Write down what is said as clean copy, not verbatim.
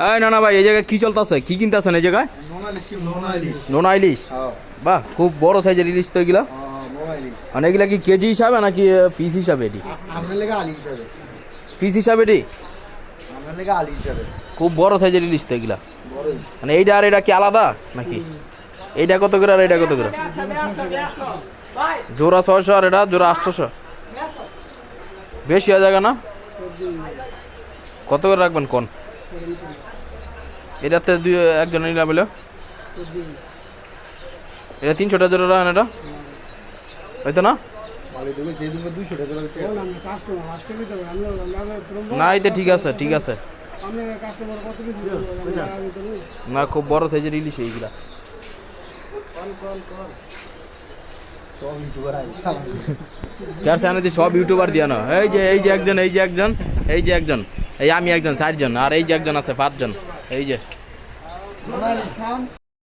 এই না না ভাই, এই জায়গায় কি চলতেছে, কি কিনতেছেন এই জায়গায়? নোনা ইলিশ। বাহ, খুব বড় সাইজের ইলিশ তো এগুলা। মানে এগুলা কি কেজি হিসাবে নাকি পিস হিসাবে? এটি পিস হিসাবে এটি খুব বড় সাইজের ইলিশ তো এগুলা। মানে এইটা আর এটা কি আলাদা নাকি? এইটা কত করে আর এইটা কত করে? জোড়া 600 আর এটা জোড়া 800। বেশি হয়ে যাবে না? কত করে রাখবেন কোন? এটাতে একজন নিলা বলে এটা 300 টাকা জোড়া রাখেন, এটা হয়তো না? না এতে ঠিক আছে, ঠিক আছে না, খুব বড় সাইজের ইলিশ এইগুলা। সব ইউটিউবার দিয়া না, এই যে একজন, এই যে একজন, এই যে একজন, এই আমি একজন, 4 জন, আর এই যে একজন আছে 5 জন, এই যে।